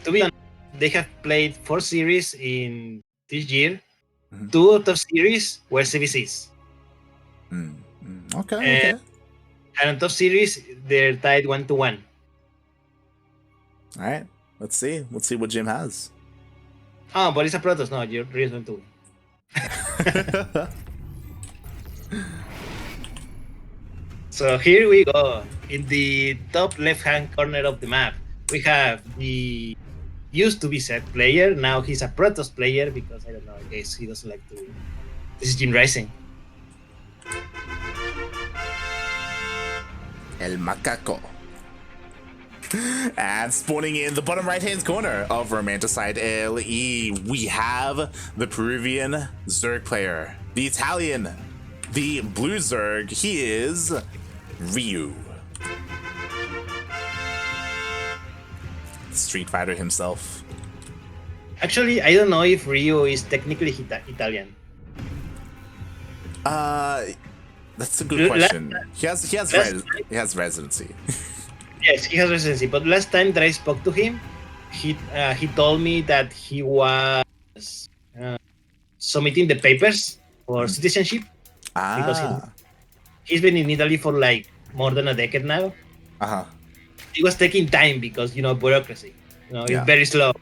to be honest, they have played 4 series in this year. Mhm. 2 out of series were CVCs. Okay. And on top series, they're tied 1-1. All right. Let's see. Let's see what Jim has. Oh, but it's a Protoss. No, you're really going to win. So here we go. In the top left-hand corner of the map, we have the used to be set player. Now he's a Protoss player because I don't know. I guess he doesn't like to win. This is JimRising. El Macaco. And spawning in the bottom right-hand corner of Romanticide LE, we have the Peruvian Zerg player, the Italian, the blue Zerg. He is Ryu. Street Fighter himself. Actually, I don't know if Ryu is technically Italian. That's a good question. He has residency. Yes, he has residency. But last time that I spoke to him, he told me that he was submitting the papers for citizenship because he's been in Italy for like more than a decade now. It was taking time because bureaucracy. It's very slow.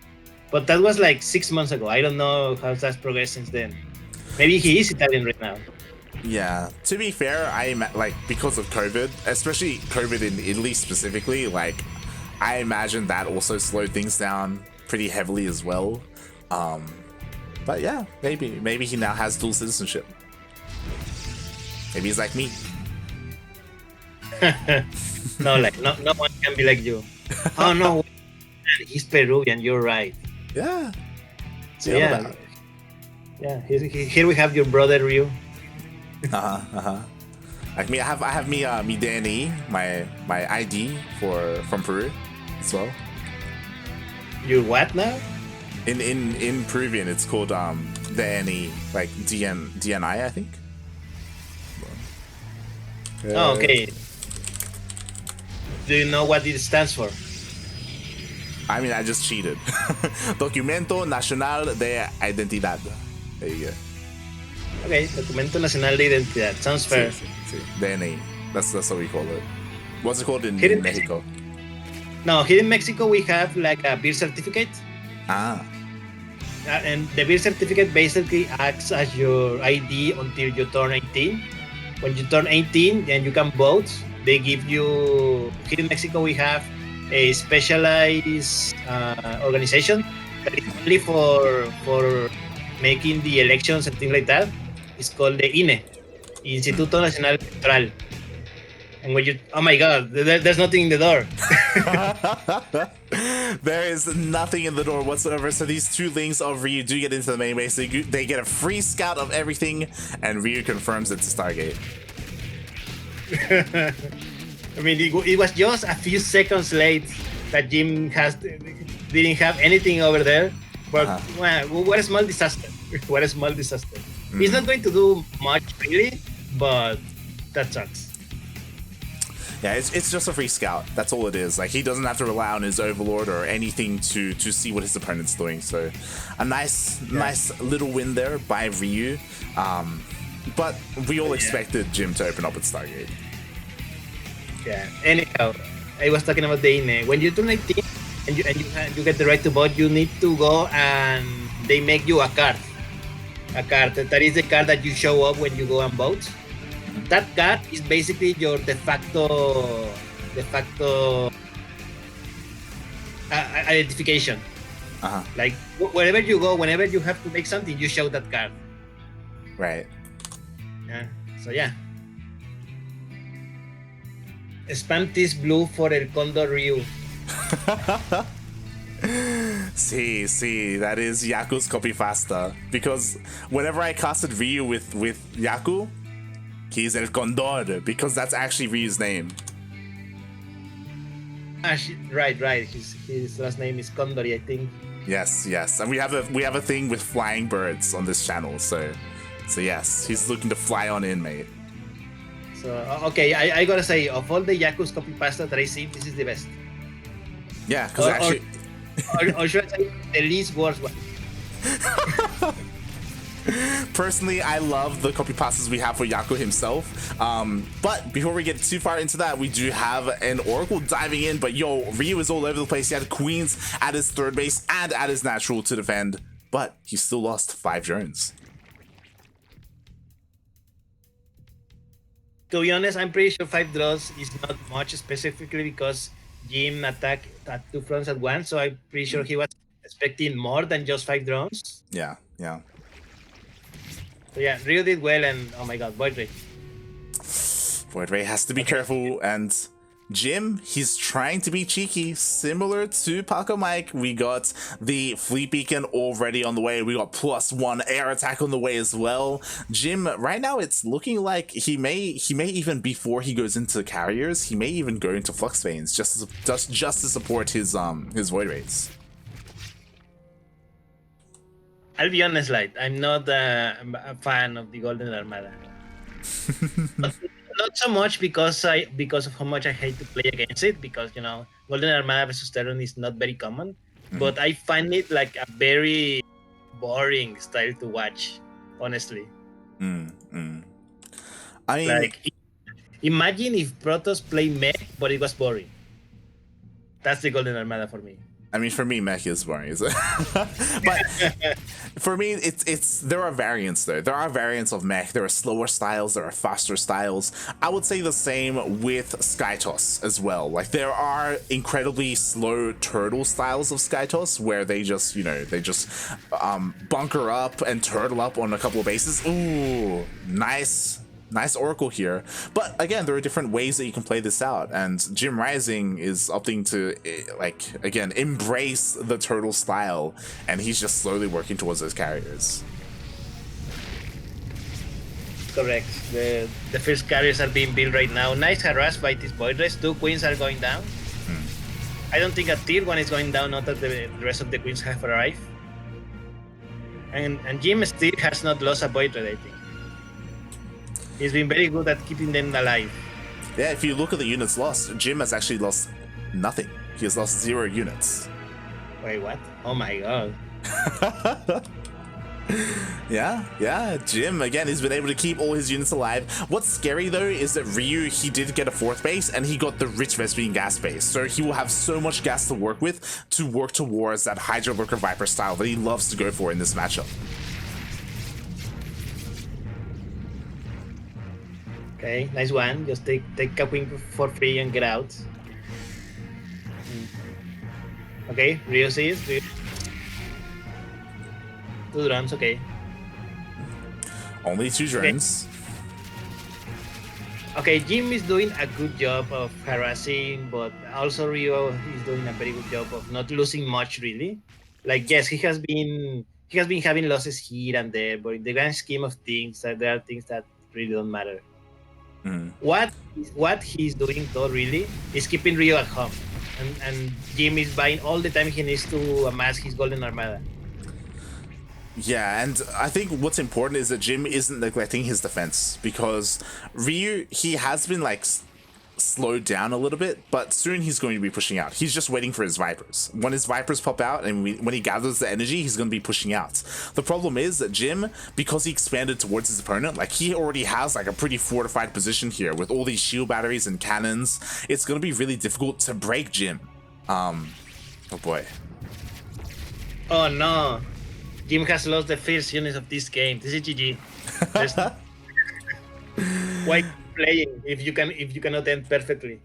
But that was like 6 months ago. I don't know how that's progressed since then. Maybe he is Italian right now. Yeah, to be fair, because of COVID, especially COVID in Italy specifically, like I imagine that also slowed things down pretty heavily as well. But yeah, maybe he now has dual citizenship. Maybe he's like me. No one can be like you. Oh no, he's Peruvian. You're right. Yeah. So yeah. Here we have your brother Ryu. Like me, I have me Danny, my ID from Peru as well. Your what now? In Peruvian, it's called Danny, like DNI, I think. Oh, okay. Do you know what it stands for? I mean, I just cheated. Documento Nacional de Identidad. There you go. Okay, Documento Nacional de Identidad. Sounds fair. Sí. DNA. That's what we call it. What's it called in Mexico? No, here in Mexico we have like a birth certificate. And the birth certificate basically acts as your ID until you turn 18. When you turn 18, then you can vote. They give you. Here in Mexico we have a specialized organization that is only for making the elections and things like that. It's called the INE, Instituto Nacional Electoral. And when you, oh my God, there's nothing in the door. There is nothing in the door whatsoever. So these two links of Ryu do get into the main base. They get a free scout of everything, and Ryu confirms it's a Stargate. I mean, it was just a few seconds late that Jim didn't have anything over there. But what a small disaster. What a small disaster. He's not going to do much really, but that sucks. Yeah, it's just a free scout. That's all it is. Like, he doesn't have to rely on his overlord or anything to see what his opponent's doing. So a nice little win there by Ryu. But we all expected Jim to open up at Stargate. Yeah. Anyhow, I was talking about the INE. When you turn 18 and you get the right to vote, you need to go and they make you a card. A card. That is the card that you show up when you go and vote. That card is basically your de facto identification. Like wherever you go, whenever you have to make something, you show that card. Right. Yeah. So yeah. Spam this blue for El Condor Ryu. See, that is Yaku's copy faster. Because whenever I casted Ryu with Yaku, he's El Condor, because that's actually Ryu's name. Right. His last name is Condori, I think. Yes. And we have a thing with flying birds on this channel, so yes, he's looking to fly on in, mate. So okay, I gotta say, of all the Yaku's copy pasta that I see, this is the best. Yeah, because actually, or should I say the least worst one? Personally, I love the copy passes we have for Yako himself. But before we get too far into that, we do have an Oracle diving in. But yo, Ryu is all over the place. He had Queens at his third base and at his natural to defend, but he still lost 5 drones. To be honest, I'm pretty sure 5 draws is not much, specifically because Jim attacked at 2 fronts at once. So I'm pretty sure he was expecting more than just 5 drones. Yeah. So yeah, Ryu did well, and oh my god, Void Ray. Void Ray has to be careful, and Jim, he's trying to be cheeky, similar to Paco Mike. We got the Fleet Beacon already on the way. We got +1 air attack on the way as well. Jim, right now it's looking like he may even, before he goes into carriers, he may even go into Flux Veins just to support his Void Rays. I'll be honest, Light. I'm not a fan of the Golden Armada. Not so much because of how much I hate to play against it, because Golden Armada versus Terran is not very common. But I find it like a very boring style to watch, honestly. I mean, like, imagine if Protoss play mech, but it was boring. That's the Golden Armada for me. I mean, for me, mech is boring, but for me, it's there are variants though. There are variants of mech. There are slower styles. There are faster styles. I would say the same with Skytoss as well. Like, there are incredibly slow turtle styles of Skytoss where they just bunker up and turtle up on a couple of bases. Ooh, nice Oracle here. But again, there are different ways that you can play this out, and JimRising is opting to again embrace the turtle style, and he's just slowly working towards those carriers. Correct. The first carriers are being built right now. Nice harass by this Void Rays. 2 queens are going down. I don't think a tier 1 is going down, not that the rest of the queens have arrived. And Jim still has not lost a Void Ray, I think. He's been very good at keeping them alive. Yeah, if you look at the units lost, Jim has actually lost nothing. He has lost 0 units. Wait, what? Oh my god. Yeah, Jim, again, he's been able to keep all his units alive. What's scary though is that Ryu, he did get a 4th base, and he got the rich Vespene gas base, so he will have so much gas to work with to work towards that Hydra Lurker Viper style that he loves to go for in this matchup. Okay, nice one. Just take a queen for free and get out. Okay, Ryu sees. 2 drones, okay. Only 2 drones. Okay, Jim is doing a good job of harassing, but also Ryu is doing a very good job of not losing much, really. Like, yes, he has been having losses here and there, but in the grand scheme of things, there are things that really don't matter. What he's doing though really is keeping Ryu at home, and Jim is buying all the time he needs to amass his Golden Armada. Yeah, and I think what's important is that Jim isn't neglecting his defense, because Ryu, he has been slowed down a little bit, but soon he's going to be pushing out. He's just waiting for his Vipers. When his Vipers pop out and when he gathers the energy, he's going to be pushing out. The problem is that Jim, because he expanded towards his opponent, he already has a pretty fortified position here with all these shield batteries and cannons. It's going to be really difficult to break Jim. Oh boy. Oh no. Jim has lost the first units of this game. This is GG. Why playing if you cannot end perfectly?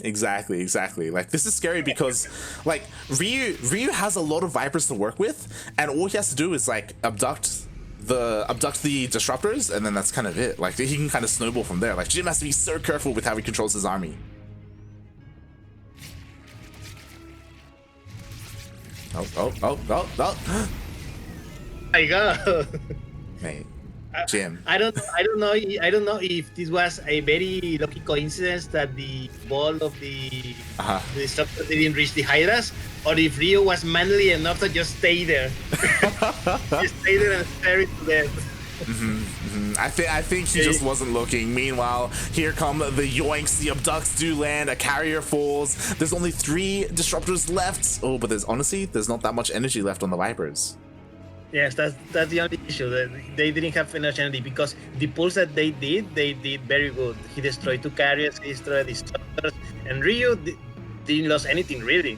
Exactly. This is scary because Ryu has a lot of Vipers to work with, and all he has to do is abduct the disruptors, and then that's kind of it. He can kind of snowball from there. Jim has to be so careful with how he controls his army. Oh. My god. Mate. Jim. I don't know if this was a very lucky coincidence that the ball of the disruptor didn't reach the Hydras, or if Ryu was manly enough to just stay there. Just stay there and stare it to death. I think he just wasn't looking. Meanwhile, here come the yoinks, the abducts do land, a carrier falls. There's only 3 disruptors left. Oh, but there's not that much energy left on the Vipers. Yes, that's the only issue. That they didn't have enough energy because the pulls that they did very good. He destroyed 2 carriers, he destroyed the disruptors, and Ryu didn't lose anything really.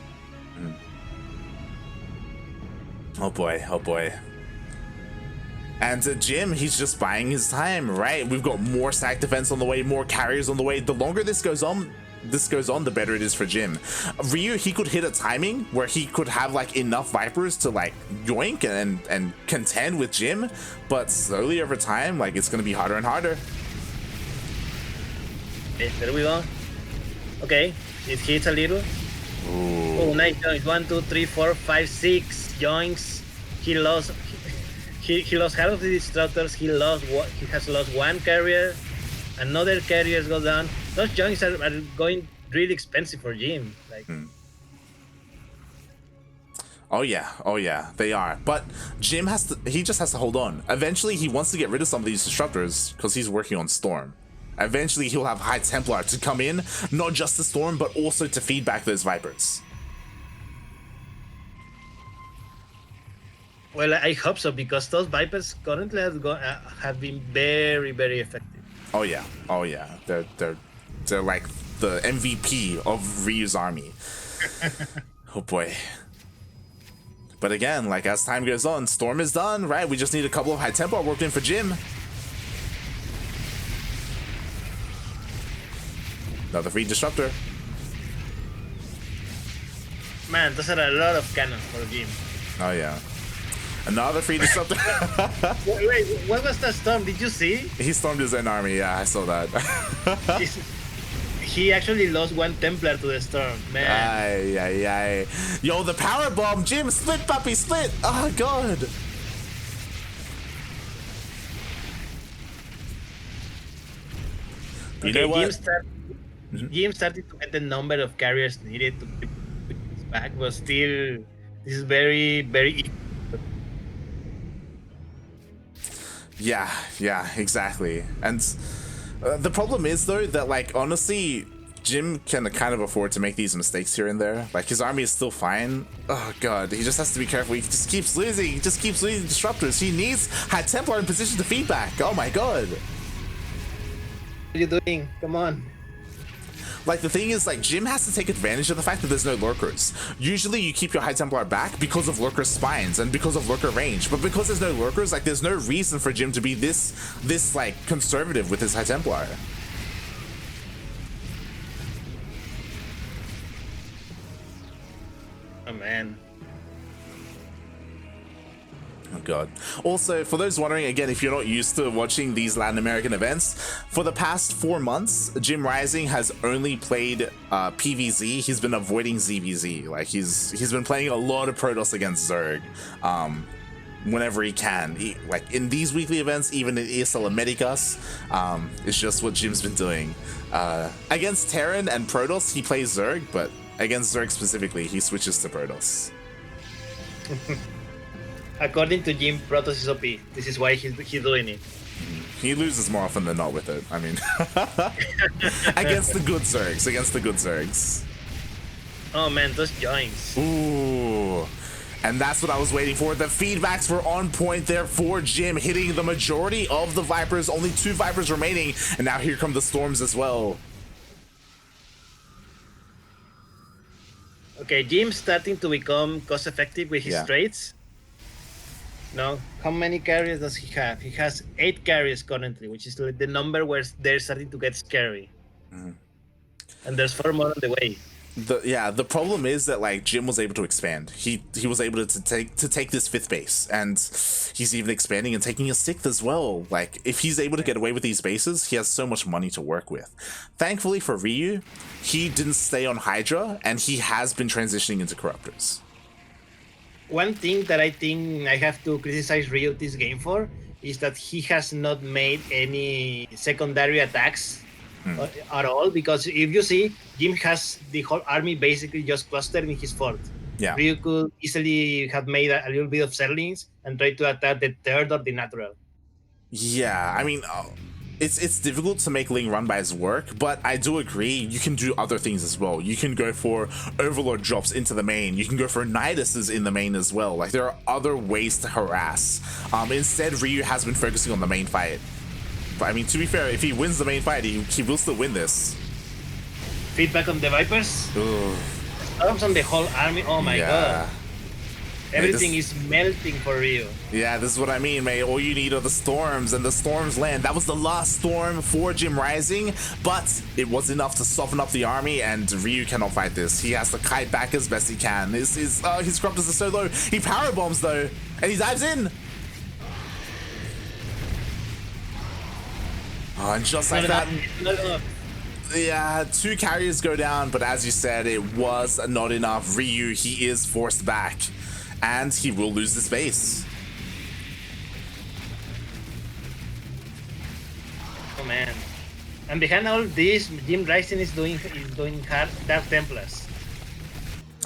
Oh boy, oh boy. And Jim, he's just buying his time, right? We've got more stack defense on the way, more carriers on the way. The longer this goes on, the better it is for Jim. Ryu, he could hit a timing where he could have like enough Vipers to like yoink and contend with Jim, but slowly over time, like it's gonna be harder and harder. Okay, there we go. Okay, it hits a little. Ooh. Oh, nice joints. 1, 2, 3, 4, 5, 6 joints. He lost. He lost half of the disruptors. He has lost 1 carrier. Another carriers go down. Those joints are going really expensive for Jim. Like. Oh yeah, they are. But Jim he just has to hold on. Eventually, he wants to get rid of some of these disruptors because he's working on Storm. Eventually, he'll have High Templar to come in, not just to Storm, but also to feed back those Vipers. Well, I hope so because those Vipers currently have been very, very effective. Oh yeah, they're like the MVP of Ryu's army. Oh boy. But again, like as time goes on, Storm is done, right? We just need a couple of High Templar worked in for Jim. Another free disruptor. Man, those are a lot of cannons for Jim. Oh yeah. Another free disruptor. Wait, what was that storm? Did you see? He stormed his own army, yeah, I saw that. He actually lost 1 Templar to the storm, man. Ay. Yo, the power bomb, Jim, split puppy, split! Oh god. You know what? Jim started to get the number of carriers needed to put back, but still, this is very, very. Yeah, exactly. And the problem is though that like honestly, Jim can kind of afford to make these mistakes here and there. Like his army is still fine. Oh god, he just has to be careful. He just keeps losing. He just keeps losing disruptors. He needs High Templar in position to feedback. Oh my god. What are you doing? Come on. Like the thing is, like Jim has to take advantage of the fact that there's no lurkers. Usually you keep your High Templar back because of lurker spines and because of lurker range, but because there's no lurkers, like there's no reason for Jim to be this like conservative with his High Templar. Oh man. Oh god. Also, for those wondering, again, if you're not used to watching these Latin American events, for the past 4 months, JimRising has only played PvZ. He's been avoiding ZvZ. Like he's been playing a lot of Protoss against Zerg, whenever he can. Like in these weekly events, even in ESL Americas, it's just what Jim's been doing. Against Terran and Protoss, he plays Zerg, but against Zerg specifically, he switches to Protoss. According to Jim, Protoss is OP. This is why he's doing it. He loses more often than not with it. I mean, against the good Zergs. Oh man, those joints. Ooh. And that's what I was waiting for. The feedbacks were on point there for Jim, hitting the majority of the Vipers. Only 2 Vipers remaining. And now here come the Storms as well. Okay, Jim's starting to become cost effective with his trades. No, how many carriers does he have? He has 8 carriers currently, which is the number where they're starting to get scary. And there's 4 more on the way. The problem is that like Jim was able to expand. He was able to take this 5th base, and he's even expanding and taking a 6th as well. Like if he's able to get away with these bases, he has so much money to work with. Thankfully for Ryu, he didn't stay on Hydra, and he has been transitioning into Corruptors. One thing that I think I have to criticize Ryu this game for is that he has not made any secondary attacks at all, because if you see, Jim has the whole army basically just clustered in his fort. Yeah. Ryu could easily have made a little bit of settlings and try to attack the 3rd or the natural. Yeah, I mean, it's difficult to make Ling Runbys work, but I do agree you can do other things as well. You can go for Overlord drops into the main. You can go for Niduses in the main as well. Like, there are other ways to harass. Instead, Ryu has been focusing on the main fight. But I mean, to be fair, if he wins the main fight, he will still win this. Feedback on the Vipers. Ugh. Storms on the whole army. Oh my god. Everything is melting for Ryu. Yeah, this is what I mean, mate. All you need are the storms, and the storms land. That was the last storm for JimRising, but it was enough to soften up the army, and Ryu cannot fight this. He has to kite back as best he can. His Corruptors are so low. He power bombs though, and he dives in. Oh, and just like that. Yeah, 2 carriers go down, but as you said, it was not enough. Ryu, he is forced back, and he will lose this base. Oh man! And behind all this, JimRising is doing hard Dark Templars.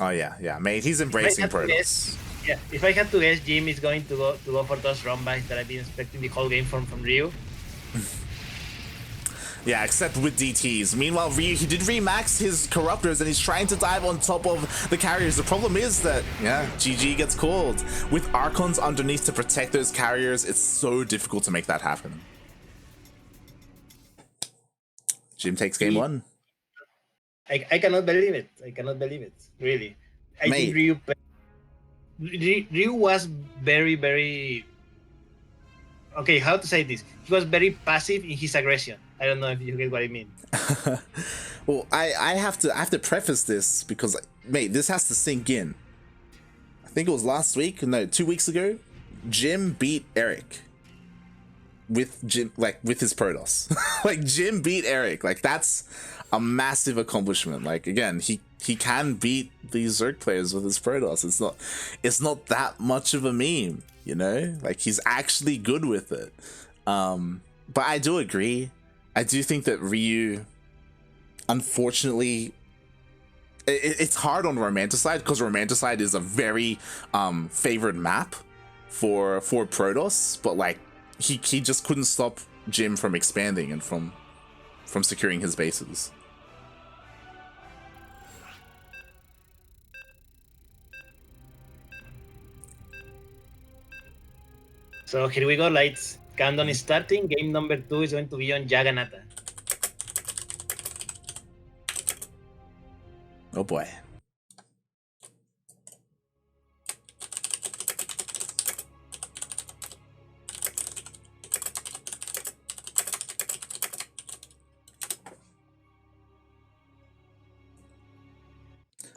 Oh yeah, mate. He's embracing Protoss. Yeah, if I had to guess, Jim is going to go for those Rumbys that I've been expecting the whole game from Ryu. Yeah, except with DTs. Meanwhile, Ryu, he did remax his Corruptors and he's trying to dive on top of the carriers. The problem is that, yeah, GG gets called. With Archons underneath to protect those carriers, it's so difficult to make that happen. Jim takes game 1. I cannot believe it. I cannot believe it. Really. I think Ryu was very, very... Okay, how to say this? He was very passive in his aggression. I don't know if you get what I mean. Well, I have to preface this because, mate, this has to sink in. I think it was last week, no, 2 weeks ago, Jim beat Eric with his Protoss. Like, Jim beat Eric. Like, that's a massive accomplishment. Like, again, he can beat these Zerg players with his Protoss. It's not that much of a meme, you know? Like, he's actually good with it. But I do agree. I do think that Ryu, unfortunately, it's hard on Romanticide because Romanticide is a very favored map for Protoss, but like he just couldn't stop Jim from expanding and from securing his bases. So here we go, lights. Countdown is starting. Game number 2 is going to be on Jagannatha. Oh boy.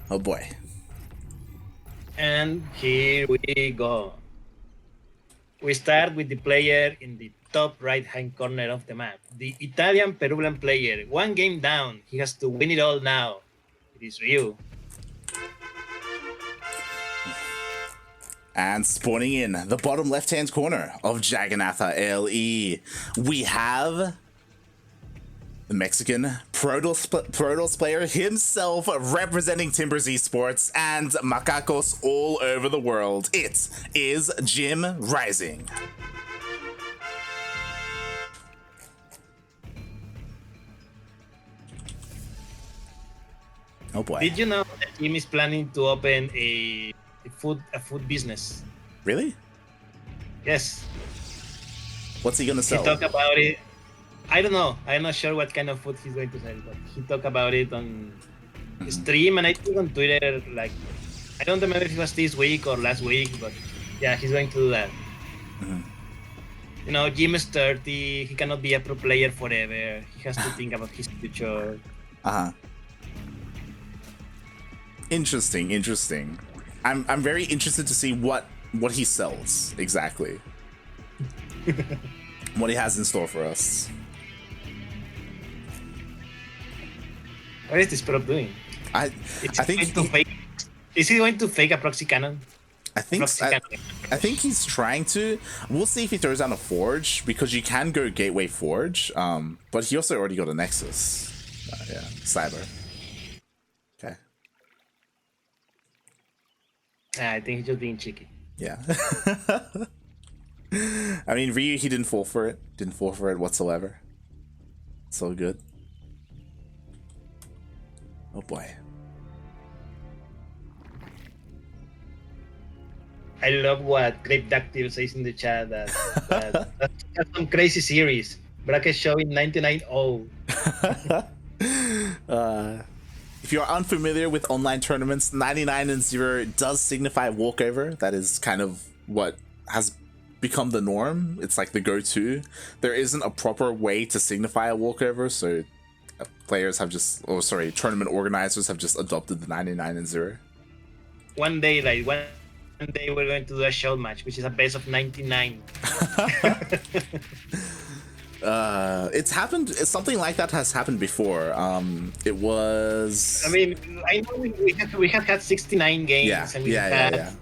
Oh boy. And here we go. We start with the player in the top right-hand corner of the map. The Italian Peruvian player. 1 game down. He has to win it all now. It is Ryu. And spawning in the bottom left-hand corner of Jagannatha LE, we have the Mexican Protoss player himself representing Timbers Esports and Macacos all over the world. It is JimRising. Oh boy. Did you know that Jim is planning to open a food business? Really? Yes. What's he gonna sell? He talked about it. I don't know. I'm not sure what kind of food he's going to sell, but he talked about it on stream and I think on Twitter. Like, I don't remember if it was this week or last week, but yeah, he's going to do that. You know, Jim is 30. He cannot be a pro player forever. He has to think about his future. Interesting. I'm very interested to see what he sells exactly. What he has in store for us. What is this prop doing? I think is he going to fake a proxy cannon? I think he's trying to. We'll see if he throws down a Forge, because you can go Gateway Forge, but he also already got a Nexus. Yeah, Cyber. Okay. I think he's just being cheeky. Yeah. I mean, Ryu, he didn't fall for it. Didn't fall for it whatsoever. So good. Oh boy. I love what Grape Dactyl says in the chat that's some crazy series. Bracket showing 99-0. If you're unfamiliar with online tournaments, 99-0 does signify walkover. That is kind of what has become the norm. It's like the go-to. There isn't a proper way to signify a walkover, so players have just, tournament organizers have just adopted the 99-0. One day we're going to do a show match, which is a base of 99. It's happened. Something like that has happened before. It was. I mean, I know we have had 69 games. Yeah, and we yeah.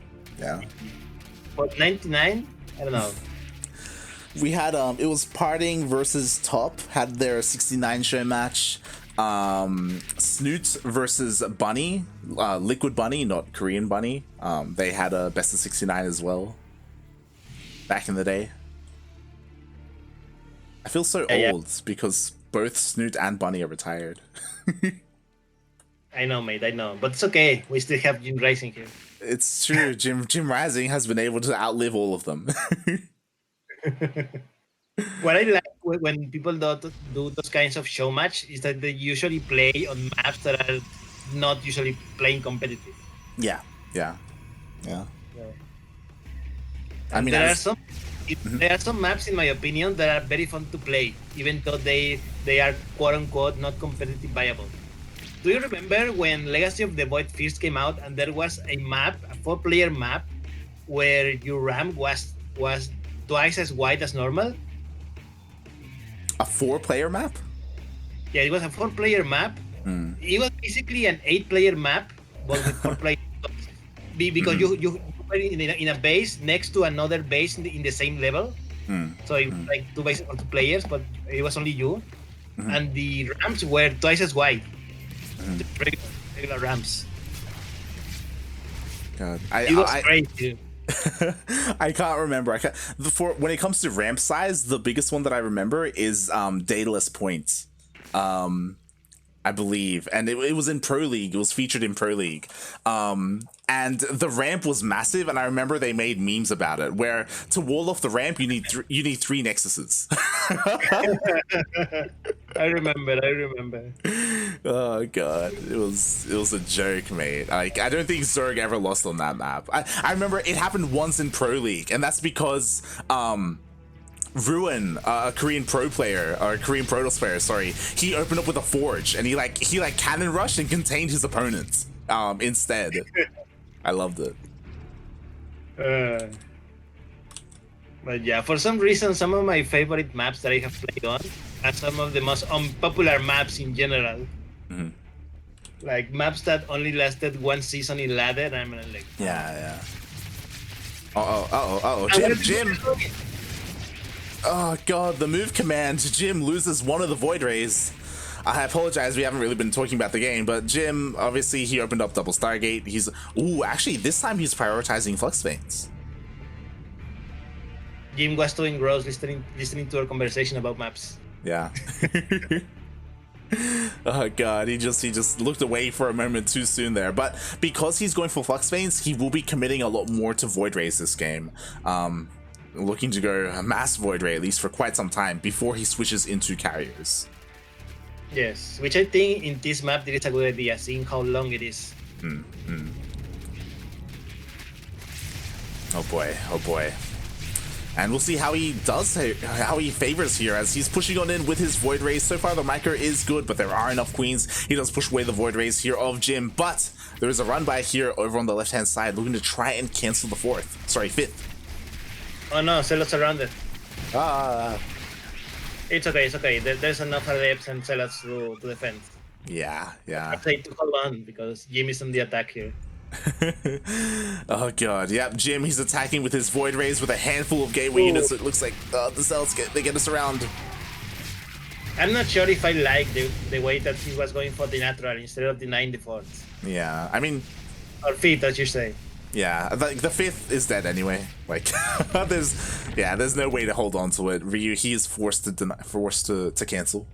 But 99, I don't know. We had it was Parting versus Top had their 69 show match. Snoot versus Bunny, Liquid Bunny, not Korean Bunny. They had a best of 69 as well. Back in the day. I feel so old because both Snoot and Bunny are retired. I know, mate. I know, but it's okay. We still have JimRising here. It's true. JimRising has been able to outlive all of them. What I like when people do those kinds of show match is that they usually play on maps that are not usually playing competitive. Yeah. I mean, there are some maps, in my opinion, that are very fun to play, even though they are quote unquote not competitive viable. Do you remember when Legacy of the Void first came out and there was a map, a 4-player map, where your ramp was twice as wide as normal? A 4-player map? Yeah, it was a 4-player map. It was basically an 8-player map, but with 4 players. Because you were in a base next to another base in the same level. So it was like 2 bases for 2 players, but it was only you. And the ramps were twice as wide. The regular ramps. God, it was crazy. I can't remember. When it comes to ramp size, the biggest one that I remember is Daedalus Points, I believe, and it was in Pro League. It was featured in Pro League, and the ramp was massive. And I remember they made memes about it, where to wall off the ramp, you need 3 Nexuses. I remember. Oh god, it was a joke, mate. Like, I don't think Zerg ever lost on that map. I remember it happened once in Pro League, and that's because Ruin, a Korean pro player, or a Korean Protoss player, sorry, he opened up with a forge and he cannon rushed and contained his opponents instead. I loved it. But yeah, for some reason, some of my favorite maps that I have played on are some of the most unpopular maps in general. Like maps that only lasted 1 season in ladder, and I'm like, yeah. Jim. Oh god, the move command. Jim loses one of the Void Rays. I apologize, we haven't really been talking about the game, but Jim, obviously, he opened up double Stargate. Actually, this time he's prioritizing Flux Veins. Jim was too engrossed listening to our conversation about maps. Yeah. Oh god, he just looked away for a moment too soon there. But because he's going for Flux Veins, he will be committing a lot more to Void Rays this game. Looking to go a mass Void Ray, at least for quite some time, before he switches into carriers. Yes, which I think in this map it is a good idea, seeing how long it is. Oh boy. And we'll see how he favors here as he's pushing on in with his Void Rays. So far the micro is good, but there are enough queens. He does push away the Void Rays here of Jim, but there is a run by here over on the left hand side, looking to try and cancel the fifth. Oh no, Zealot's surrounded. It's okay. There's enough adepts and Zealots to defend. Yeah. I say to hold on because Jim is on the attack here. Oh god, yep, Jim, he's attacking with his Void Rays with a handful of gateway units. It looks like the Zealots get us around. I'm not sure if I like the way that he was going for the natural instead of denying the fort. Yeah, I mean... Or fifth, as you say. Yeah, like the 5th is dead anyway. Like, there's no way to hold on to it. Ryu, he is forced to cancel.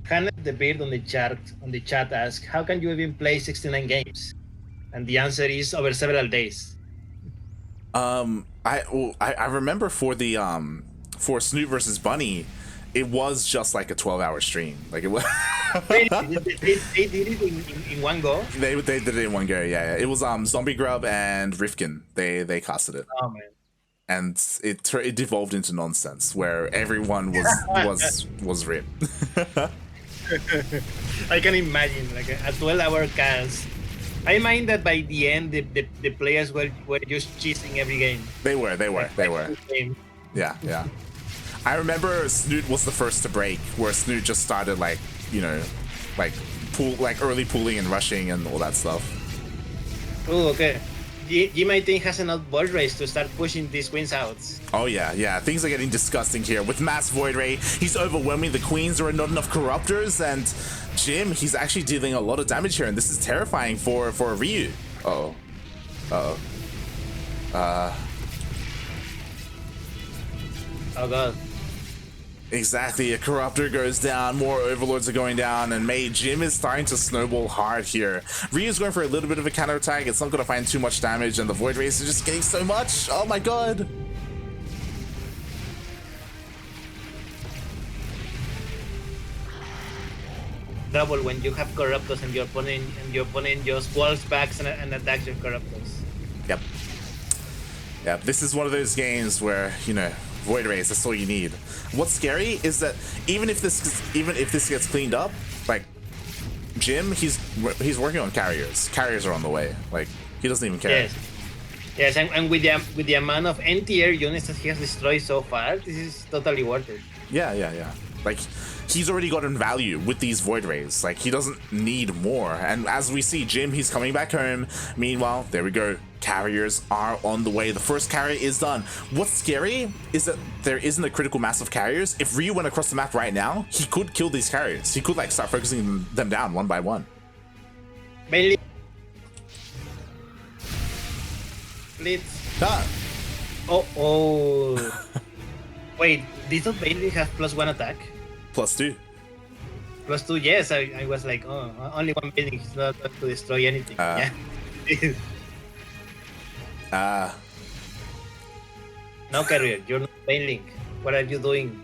Hannah the Beard on the chat asks, how can you even play 69 games? And the answer is over several days. I remember for the for Snoot versus Bunny, it was just like a 12-hour stream. Like it was. they did it in one go. They did it in one go. Yeah. It was Zombie Grub and Rifkin. They casted it. Oh man. And it devolved into nonsense where everyone was ripped. I can imagine like a 12-hour cast. I mind that by the end the players were just cheesing every game. They were. Yeah. I remember Snoot was the first to break, where Snoot just started like early pooling and rushing and all that stuff. Oh, okay. Jim, I think, has enough void race to start pushing these queens out. Oh yeah. Things are getting disgusting here. With mass void ray, he's overwhelming the queens. There are not enough corruptors, and Jim, he's actually dealing a lot of damage here, and this is terrifying for Ryu. Oh god. Exactly, a corruptor goes down, more overlords are going down, and Jim is starting to snowball hard here. Ryu's going for a little bit of a counterattack. It's not going to find too much damage, and the void race is just getting so much. Oh my god. Trouble when you have corruptors and your opponent just walls back and attacks your corruptors. Yep, this is one of those games where, void race, that's all you need. What's scary is that even if this gets cleaned up, like Jim, he's working on carriers. Carriers are on the way. Like, he doesn't even care. Yes, and with the amount of NTR units that he has destroyed so far, this is totally worth it. Yeah. Like, he's already gotten value with these void rays. Like, he doesn't need more. And as we see, Jim, he's coming back home. Meanwhile, there we go. Carriers are on the way. The first carrier is done. What's scary is that there isn't a critical mass of carriers. If Ryu went across the map right now, he could kill these carriers. He could like start focusing them down one by one. Mainly. Blitz. Oh. Wait, didn't Bailey have +1 attack? +2. +2, yes. I was like, oh, only one building. It's not to destroy anything. Yeah. No, Carrier, you're not Bailey. What are you doing?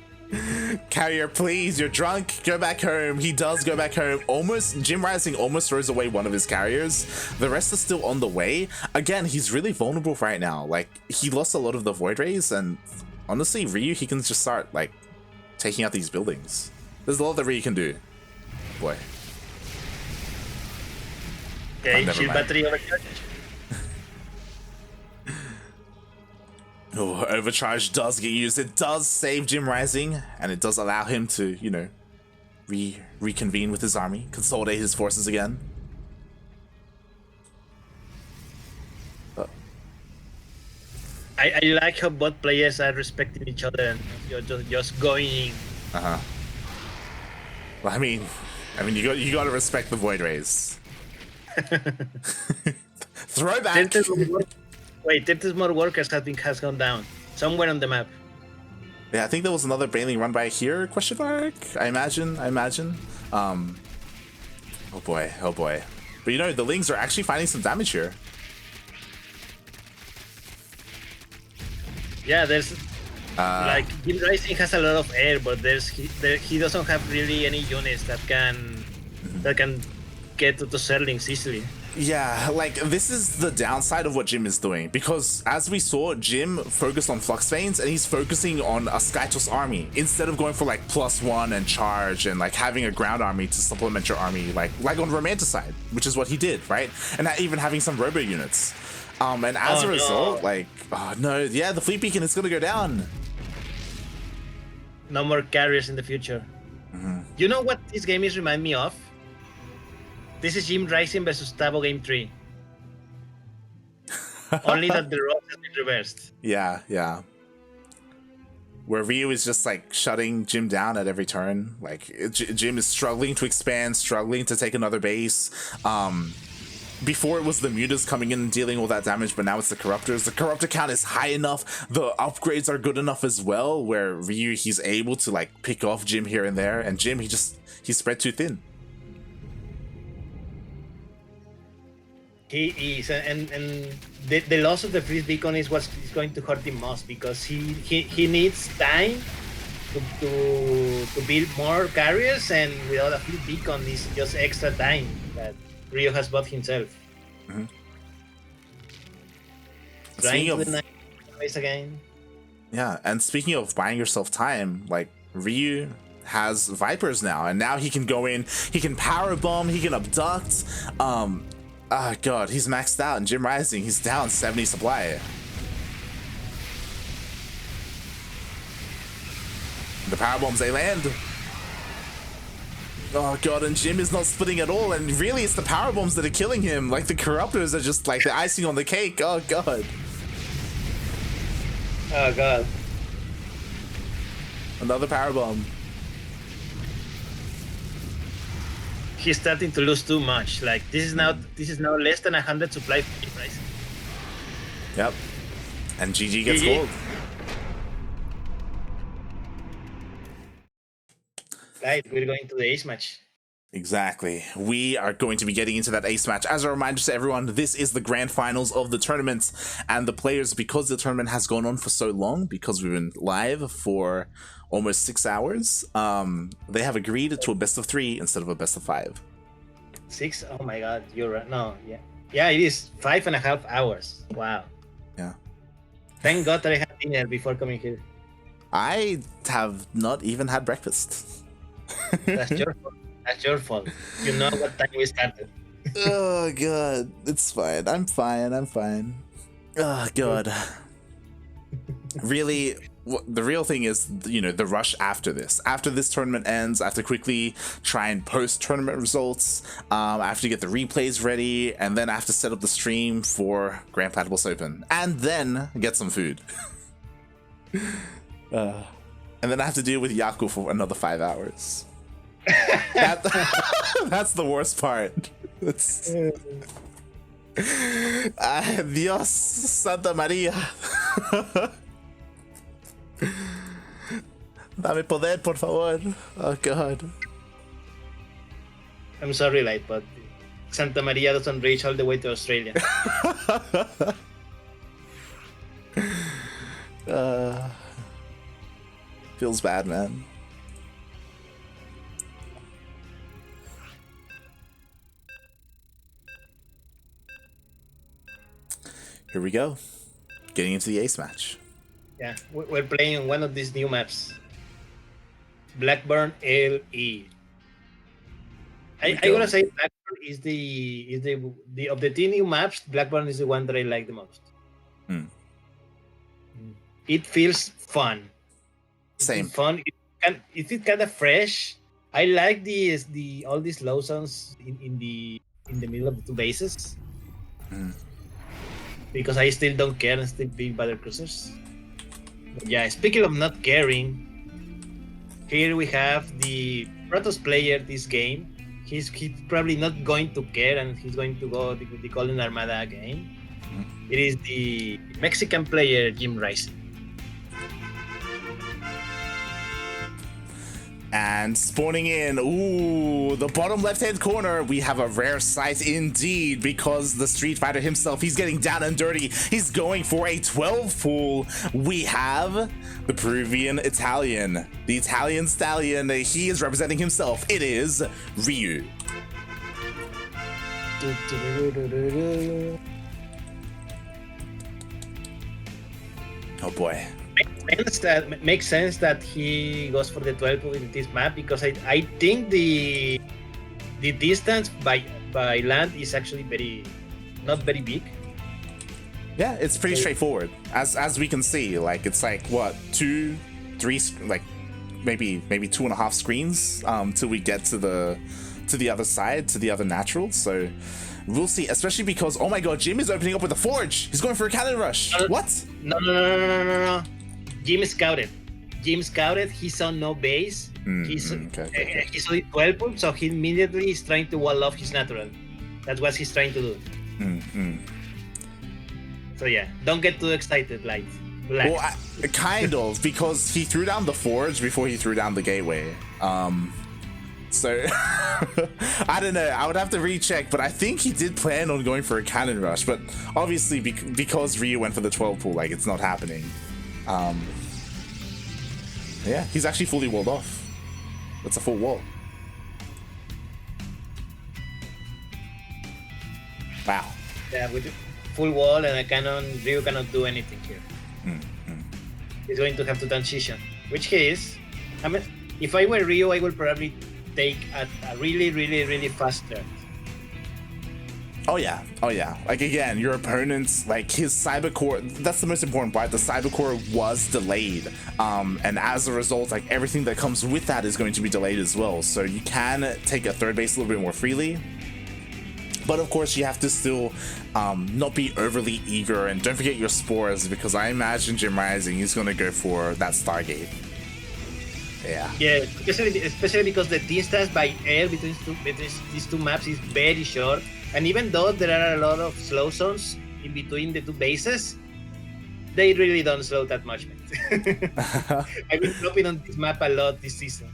Carrier, please, you're drunk. Go back home. He does go back home. JimRising almost throws away one of his carriers. The rest are still on the way. Again, he's really vulnerable right now. Like, he lost a lot of the void rays, and honestly, Ryu, he can just start like taking out these buildings. There's a lot that Ryu can do. Boy. Okay, shield battery overcharge. Oh, overcharge does get used. It does save JimRising, and it does allow him to, reconvene with his army, consolidate his forces again. I like how both players are respecting each other and you're just going in. Well, I mean, you got to respect the void rays. Throwback. Wait, 30 more workers has gone down somewhere on the map. Yeah, I think there was another Baneling run by here, question mark? I imagine. Oh boy. But the Lings are actually finding some damage here. Yeah, there's like JimRising has a lot of air, but he doesn't have really any units that can get to Zerlings easily. Yeah, like, this is the downside of what Jim is doing, because as we saw, Jim focused on Flux Veins, and he's focusing on a Skytos army, instead of going for, like, +1 and charge, and, like, having a ground army to supplement your army, like on Romanticide, which is what he did, right? And even having some robo units. And as a result, the Fleet Beacon is gonna go down. No more carriers in the future. Mm-hmm. You know what this game is remind me of? This is JimRising versus Tabo Game 3. Only that the roles has been reversed. Yeah. where Ryu is just like shutting Jim down at every turn. Like Jim is struggling to expand, struggling to take another base. Before it was the mutas coming in and dealing all that damage, but now it's the corruptors. The corruptor count is high enough. The upgrades are good enough as well, where Ryu, he's able to like pick off Jim here and there, and Jim, he's spread too thin. He is, and the loss of the freeze beacon is what is going to hurt him most, because he needs time to build more carriers, and without a freeze beacon is just extra time that Ryu has bought himself. Mm-hmm. Trying to deny race again. Yeah, and speaking of buying yourself time, like Ryu has Vipers now, and now he can go in, he can power bomb, he can abduct. Oh god, he's maxed out, and JimRising, he's down 70 supply. The power bombs, they land. Oh god, and Jim is not splitting at all, and really it's the power bombs that are killing him. Like the corruptors are just like the icing on the cake. Oh god. Oh god. Another power bomb. He's starting to lose too much. Like this is now less than 100 supply price. Yep. And GG gets GG. gold. Right, we're going to the ace match. Exactly. We are going to be getting into that ace match. As a reminder to everyone, this is the grand finals of the tournament, and the players, because the tournament has gone on for so long, because we've been live for almost 6 hours, they have agreed to a best of 3 instead of a best of 5. 6? Oh my god, you're right. No, yeah, it is 5.5 hours. Wow. Yeah. Thank god that I had dinner before coming here. I have not even had breakfast. That's your fault. That's your fault. You know what time we started. Oh god, it's fine. I'm fine. Oh god. Really, the real thing is, you know, the rush after this. After this tournament ends, I have to quickly try and post tournament results. I have to get the replays ready, and then I have to set up the stream for Grand Platypus Open, and then get some food. And then I have to deal with Yaku for another 5 hours. That's the worst part. Dios Santa Maria. Dame poder, por favor. Oh god. I'm sorry, Light, but Santa Maria doesn't reach all the way to Australia. Feels bad, man. Here we go. Getting into the ace match. Yeah, we're playing one of these new maps. Blackburn LE. I gotta say, Blackburn is the of the 10 new maps, Blackburn is the one that I like the most. It feels fun. Same. It's fun. It is kind of fresh. I like the all these low zones in the middle of the two bases. Because I still don't care and still big battle cruisers. But yeah, speaking of not caring, here we have the Protoss player this game. He's probably not going to care, and he's going to go with the Golden Armada again. It is the Mexican player JimRising. And spawning in, ooh, the bottom left-hand corner, we have a rare sight indeed, because the Street Fighter himself, he's getting down and dirty. He's going for a 12 pool. We have the Peruvian Italian, the Italian stallion. He is representing himself. It is Ryu. Oh boy. Makes sense that he goes for the 12 in this map, because I think the distance by land is actually not very big. Yeah, it's pretty straightforward, as we can see. Like, it's like what, 2, 3, like maybe 2.5 screens till we get to the other side, to the other natural. So we'll see, especially because, oh my god, Jim is opening up with a forge. He's going for a cannon rush. What? No. Jim scouted. Jim scouted, he saw no base. He saw 12 pool, so he immediately is trying to wall off his natural. That's what he's trying to do. So yeah, don't get too excited, like. Relax. Well, kind of, because he threw down the forge before he threw down the gateway. So I don't know. I would have to recheck, but I think he did plan on going for a cannon rush. But obviously, because Ryu went for the 12 pool, like, it's not happening. Yeah, he's actually fully walled off. That's a full wall. Wow. Yeah, with full wall and a cannon, Ryu cannot do anything here. He's going to have to transition, which he is. I mean, if I were Ryu, I would probably take a really, really, really fast turn. Oh yeah. Like, again, your opponent's, like, his cyber core, that's the most important part. The cyber core was delayed, and as a result, like, everything that comes with that is going to be delayed as well. So you can take a third base a little bit more freely, but of course you have to still not be overly eager, and don't forget your spores, because I imagine JimRising, he's going to go for that Stargate. Yeah, especially because the distance by air between these two maps is very short, and even though there are a lot of slow zones in between the two bases, they really don't slow that much. I've been flopping on this map a lot this season.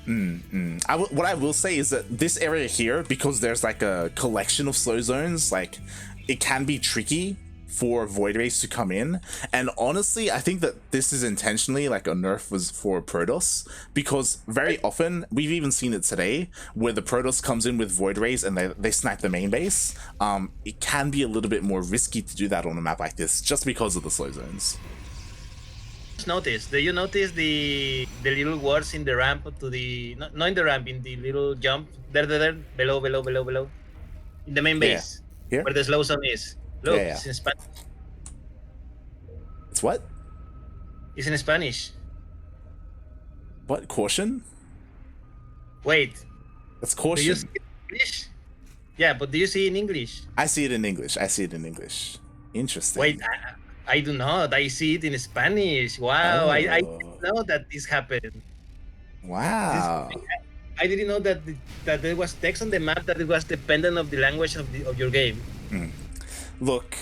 What I will say is that this area here, because there's like a collection of slow zones, like, it can be tricky for Void Rays to come in. And honestly, I think that this is intentionally like a nerf was for Protoss, because very often, we've even seen it today, where the Protoss comes in with Void Rays and they snipe the main base. It can be a little bit more risky to do that on a map like this, just because of the slow zones. Do you notice the little words in the ramp to the, not in the ramp, in the little jump there, below in the main base, here where the slow zone is? Look, it's in Spanish. It's what? It's in Spanish. What? Caution? Wait. That's caution. Do you see it in English? Yeah, but do you see it in English? I see it in English. Interesting. Wait, I do not. I see it in Spanish. Wow, I didn't know that this happened. Wow. I didn't know that there was text on the map that it was dependent of the language of your game. Look,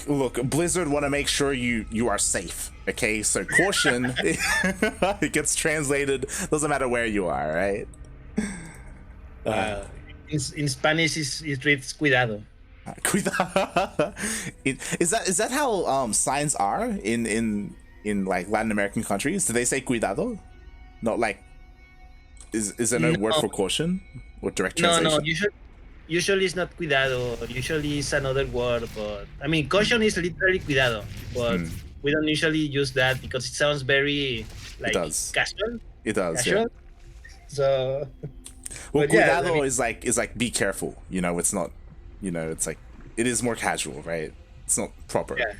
Blizzard want to make sure you are safe, okay? So caution, it gets translated, doesn't matter where you are, right? In Spanish, it reads cuidado. Cuidado. Is that how signs are in like Latin American countries? Do they say cuidado? Not like, is there no word for caution or direct translation? No, usually it's not cuidado. Usually it's another word, but I mean, caution is literally cuidado, but we don't usually use that because it sounds very like casual. It does. Casual. Yeah. So, well, cuidado is like be careful. You know, it's not. You know, it's like, it is more casual, right? It's not proper. Yeah.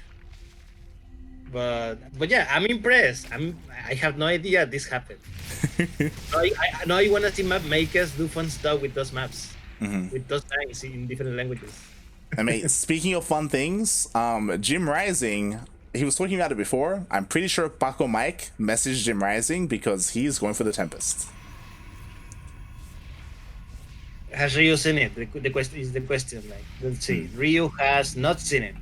But yeah, I'm impressed. I have no idea this happened. I want to see map makers do fun stuff with those maps. With those things in different languages. I mean, speaking of fun things, JimRising, he was talking about it before. I'm pretty sure Paco Mike messaged JimRising because he's going for the Tempest. Has Ryu seen it? The question is the question. Like, let's see. Ryu has not seen it.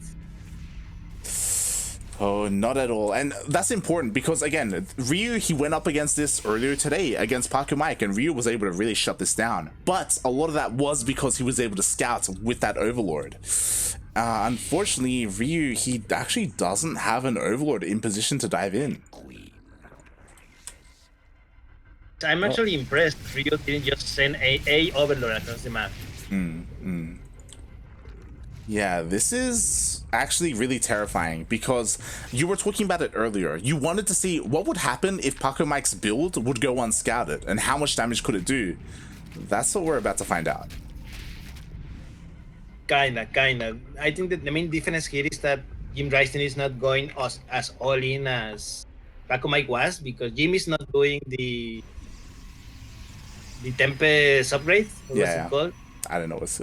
Oh, not at all. And that's important because, again, Ryu, he went up against this earlier today against Paco Mike, and Ryu was able to really shut this down. But a lot of that was because he was able to scout with that Overlord. Unfortunately, Ryu, he actually doesn't have an Overlord in position to dive in. I'm actually impressed Ryu didn't just send a Overlord across the map. Yeah, this is actually really terrifying because you were talking about it earlier. You wanted to see what would happen if Paco Mike's build would go unscouted and how much damage could it do. That's what we're about to find out. Kinda. I think that the main difference here is that JimRising is not going as all in as Paco Mike was, because Jim is not doing the Tempest upgrade. What's it called? I don't know what's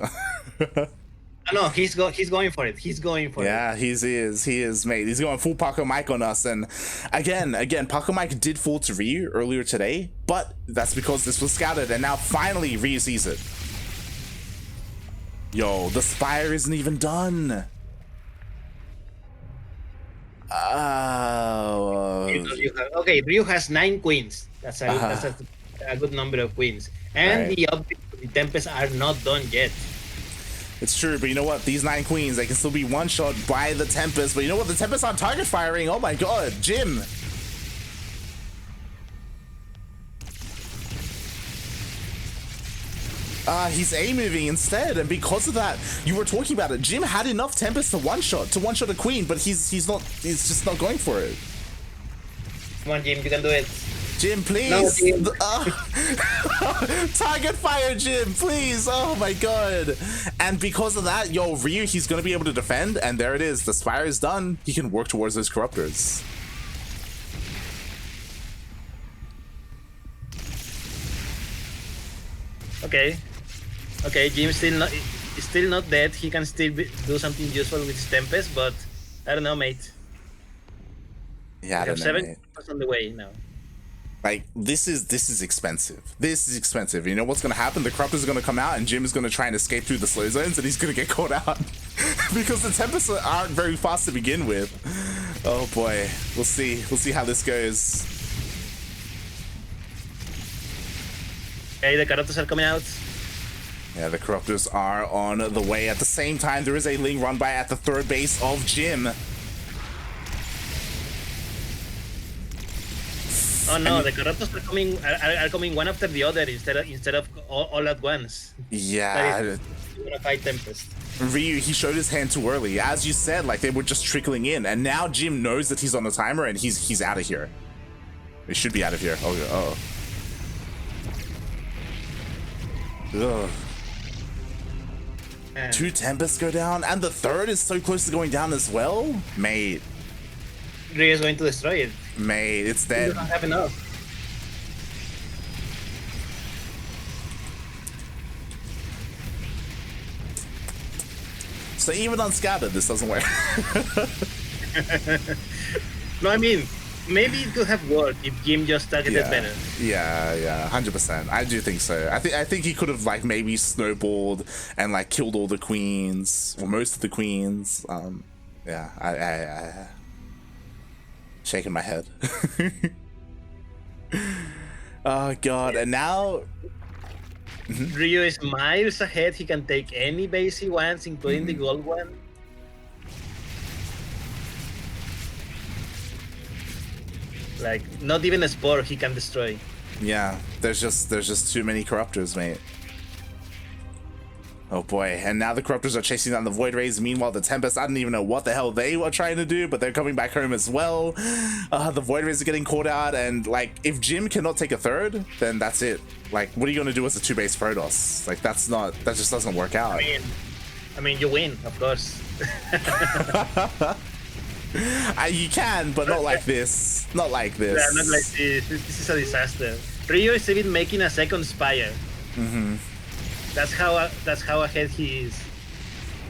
No, he's going for it. He's going for it. Yeah, he is, mate. He's going full Paco Mike on us. And again, Paco Mike did fall to Ryu earlier today, but that's because this was scouted, and now finally Ryu sees it. Yo, the Spire isn't even done. Okay, Ryu has 9 queens. That's a good number of queens. And the updates, the Tempests are not done yet. It's true, but you know what? These 9 queens, they can still be one-shot by the Tempest. But you know what? The Tempest on target firing. Oh my god, Jim. He's A-moving instead, and because of that, you were talking about it. Jim had enough Tempest to one-shot a queen, but he's just not going for it. Come on, Jim, you can do it. Jim, please. No, Jim. Target fire, Jim, please. Oh my god. And because of that, yo, Ryu, he's gonna be able to defend, and there it is. The Spire is done. He can work towards those Corruptors. Okay, Jim's still not dead. He can still do something useful with his Tempest, but I don't know, mate. Yeah, I don't know, 7 on the way now. Like, this is expensive. This is expensive. You know what's gonna happen? The Corruptors are gonna come out, and Jim is gonna try and escape through the slow zones, and he's gonna get caught out because the Tempests aren't very fast to begin with. Oh boy, we'll see. We'll see how this goes. Okay, the Corruptors are coming out. Yeah, the Corruptors are on the way. At the same time, there is a Ling run by at the third base of Jim. Oh no, the Corruptors are coming one after the other instead of all at once. Yeah. Gonna fight Tempest. Ryu, he showed his hand too early. As you said, like, they were just trickling in, and now Jim knows that he's on the timer, and he's out of here. He should be out of here. Oh. Ugh. 2 Tempests go down, and the third is so close to going down as well. Mate. Ryu is going to destroy it. Mate, it's dead. He doesn't have enough. So even unscattered, this doesn't work. No, I mean, maybe it could have worked if Jim just targeted better. Yeah, 100%. I do think so. I think he could have, like, maybe snowballed and, like, killed all the queens, or most of the queens. Yeah, I shaking my head. Oh god, and now Ryu is miles ahead. He can take any base he wants, including the gold one. Like, not even a spore he can destroy. Yeah, there's just too many Corruptors, mate. Oh boy, and now the Corruptors are chasing down the Void Rays. Meanwhile, the Tempest, I don't even know what the hell they were trying to do, but they're coming back home as well. The Void Rays are getting caught out, and, like, if Jim cannot take a third, then that's it. Like, what are you gonna do as a 2-base Protoss? Like, that just doesn't work out. I mean, you win, of course. You can, but not like this. Not like this. Yeah, not like this. This is a disaster. Ryu is even making a second Spire. That's how ahead he is.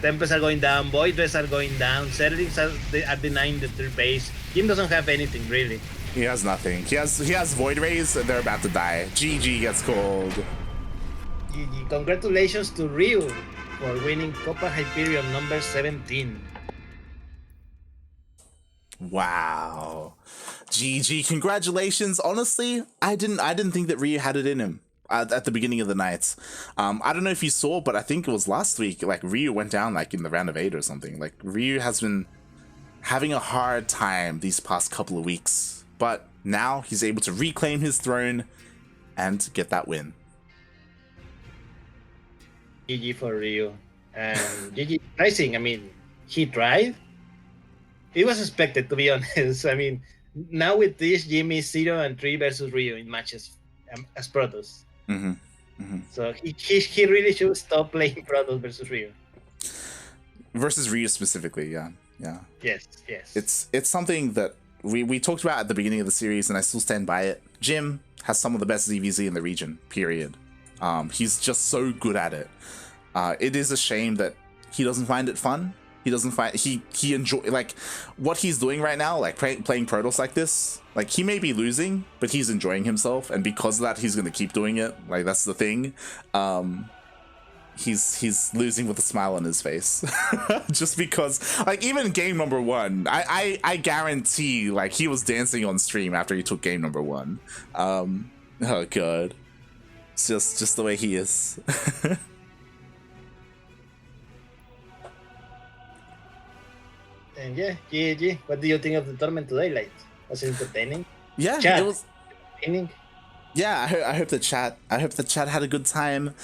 Tempests are going down, Void Rays are going down, Zerlings are denying the third base. Jim doesn't have anything, really. He has nothing. He has Void Rays, and they're about to die. GG gets called. GG. Congratulations to Ryu for winning Copa Hyperion number 17. Wow. GG. Congratulations. Honestly, I didn't think that Ryu had it in him at the beginning of the night. I don't know if you saw, but I think it was last week, like, Ryu went down, like, in the round of 8 or something. Like, Ryu has been having a hard time these past couple of weeks, but now he's able to reclaim his throne and get that win. GG for Ryu. And GG Rising, I mean, he tried. It was expected, to be honest. I mean, now with this, Jimmy 0-3 versus Ryu in matches as Protoss. So he really should stop playing Protoss versus Ryu. Versus Ryu specifically, yeah. Yes. It's something that we talked about at the beginning of the series, and I still stand by it. Jim has some of the best ZvZ in the region, period. He's just so good at it. It is a shame that he doesn't find it fun. He doesn't find he enjoy like what he's doing right now, like playing Protoss like this. Like he may be losing, but he's enjoying himself, and because of that, he's gonna keep doing it. Like that's the thing. He's losing with a smile on his face, just because. Like even game number 1, I guarantee like he was dancing on stream after he took game number 1. Oh god, it's just the way he is. And yeah, GG. What do you think of the tournament today, Light? Was it entertaining? Yeah, Chat. it was Entertaining. Yeah, I hope the chat had a good time.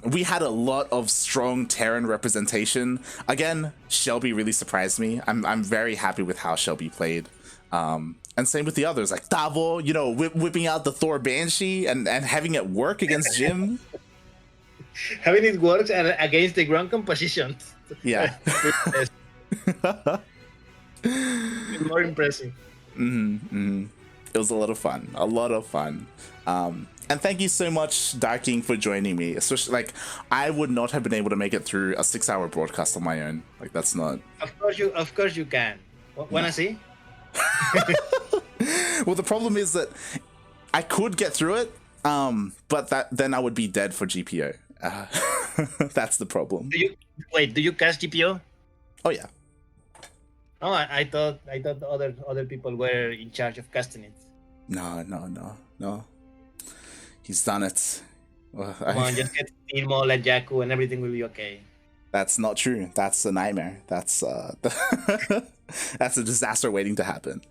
We had a lot of strong Terran representation. Again, Shelby really surprised me. I'm very happy with how Shelby played. And same with the others, like Davo, you know, whipping out the Thor Banshee and having it work against Jim. Having it works against the ground composition. Yeah. More impressive. It was a lot of fun. And thank you so much, Darking, for joining me. Especially, like, I would not have been able to make it through a 6-hour broadcast on my own. Like, that's not. Of course you can. Wanna see? Well, the problem is that I could get through it, but then I would be dead for GPO. That's the problem. Do you cast GPO? Oh yeah. Oh, I thought other people were in charge of casting it. No. He's done it. Well, Come on, just get Ilmo, let Jakku, and everything will be okay. That's not true. That's a nightmare. That's that's a disaster waiting to happen.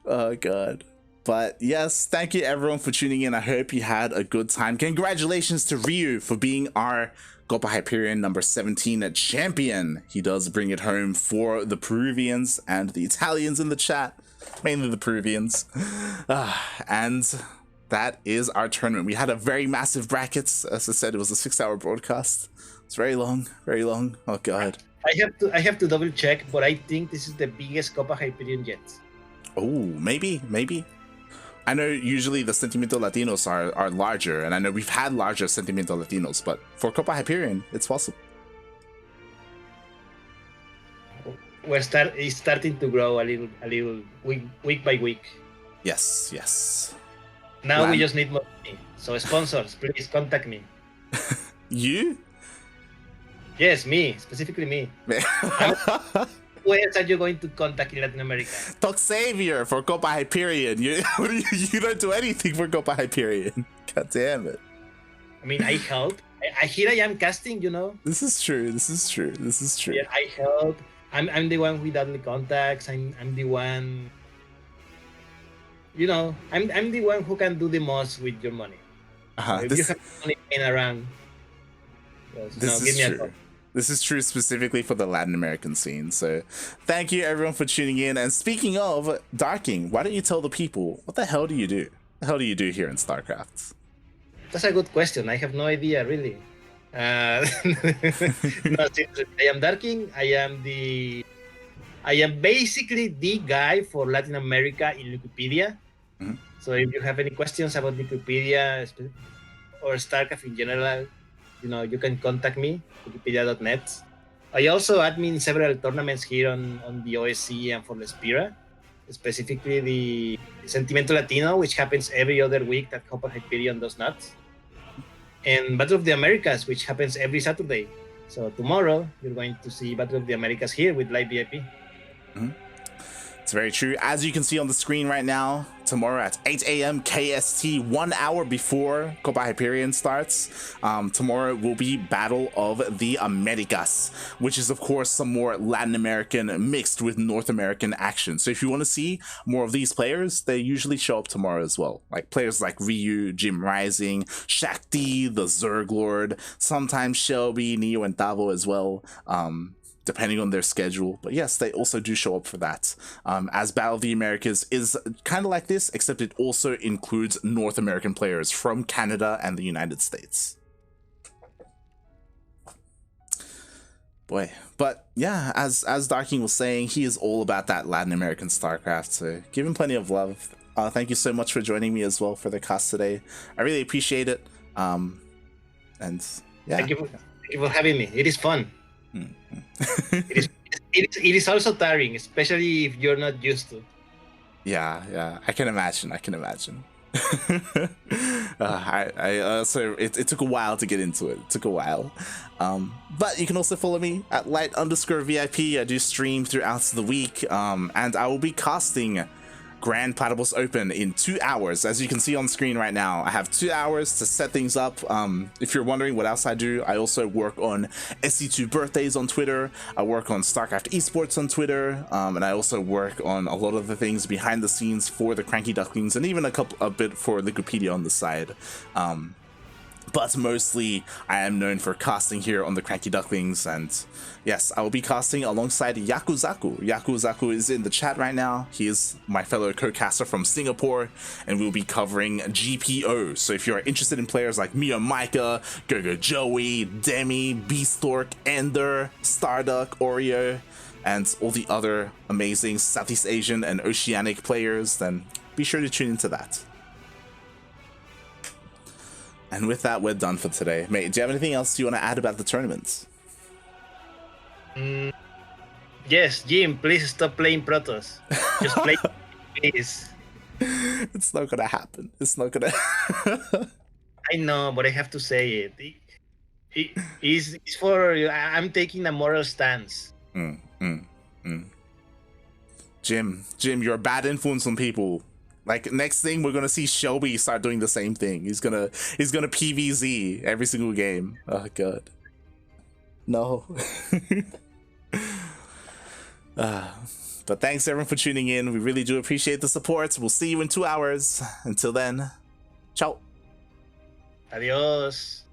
Oh god. But yes, thank you everyone for tuning in. I hope you had a good time. Congratulations to Ryu for being our Copa Hyperion number 17 champion. He does bring it home for the Peruvians and the Italians in the chat, mainly the Peruvians. And that is our tournament. We had a very massive brackets. As I said, it was a 6-hour broadcast. It's very long. Oh god. I have to double check, but I think this is the biggest Copa Hyperion yet. Oh, maybe. I know usually the Sentimiento Latinos are larger, and I know we've had larger Sentimiento Latinos, but for Copa Hyperion, it's possible. It's starting to grow a little week by week. Yes. Now we just need more money. So sponsors, please contact me. You? Yes, me, specifically me. Who else are you going to contact in Latin America? Talk Xavier for Copa Hyperion. You don't do anything for Copa Hyperion. God damn it. I mean, I help. Here I am casting, you know. This is true. Yeah, I help. I'm the one without the contacts. I'm the one. You know, I'm the one who can do the most with your money. So if you have money in around, give me a call. This is true specifically for the Latin American scene. So thank you everyone for tuning in. And speaking of Darking, why don't you tell the people, what the hell do you do? What the hell do you do here in StarCraft? That's a good question. I have no idea, really. No, seriously, I am Darking. I am basically the guy for Latin America in Wikipedia. Mm-hmm. So if you have any questions about Wikipedia or StarCraft in general, you know, you can contact me, wikipedia.net. I also admin several tournaments here on the OSC and for the Spira, specifically the Sentimento Latino, which happens every other week that Copa Hyperion does not, and Battle of the Americas, which happens every Saturday. So tomorrow, you're going to see Battle of the Americas here with live VIP. Mm-hmm. It's very true. As you can see on the screen right now, tomorrow at 8 a.m. KST, 1 hour before Copa Hyperion starts, tomorrow will be Battle of the Americas, which is, of course, some more Latin American mixed with North American action. So if you want to see more of these players, they usually show up tomorrow as well. Like players like Ryu, JimRising, Shakti, the Zerg Lord, sometimes Shelby, Neo, and Davo as well. Depending on their schedule. But yes, they also do show up for that. As Battle of the Americas is kind of like this, except it also includes North American players from Canada and the United States. Boy, but yeah, as Darking was saying, he is all about that Latin American StarCraft, so give him plenty of love. Thank you so much for joining me as well for the cast today. I really appreciate it. And yeah. Thank you for having me. It is fun. It is also tiring, especially if you're not used to. Yeah, I can imagine. It took a while to get into it. It took a while. But you can also follow me at light_VIP. I do stream throughout the week. And I will be casting Grand Platypus Open in 2 hours. As you can see on screen right now, I have 2 hours to set things up. If you're wondering what else I do, I also work on SC2 Birthdays on Twitter. I work on StarCraft Esports on Twitter. And I also work on a lot of the things behind the scenes for the CranKy Ducklings, and even a bit for Wikipedia on the side. But mostly I am known for casting here on the CranKy Ducklings, and yes, I will be casting alongside Yakuzaku. Yakuzaku is in the chat right now. He is my fellow co-caster from Singapore, and we'll be covering GPO. So if you're interested in players like Mia Micah, Gogo Joey, Demi, Beastork, Ender, Starduck, Oreo, and all the other amazing Southeast Asian and Oceanic players, then be sure to tune into that. And with that, we're done for today. Mate, do you have anything else you want to add about the tournaments? Yes, Jim, please stop playing Protoss. Just play, please. It's not gonna happen. It's not gonna. I know, but I have to say it. It's for. I'm taking a moral stance. Jim, you're a bad influence on people. Like, next thing, we're gonna see Shelby start doing the same thing. He's gonna PVZ every single game. Oh god. No. But thanks everyone for tuning in. We really do appreciate the support. We'll see you in 2 hours. Until then, ciao. Adios.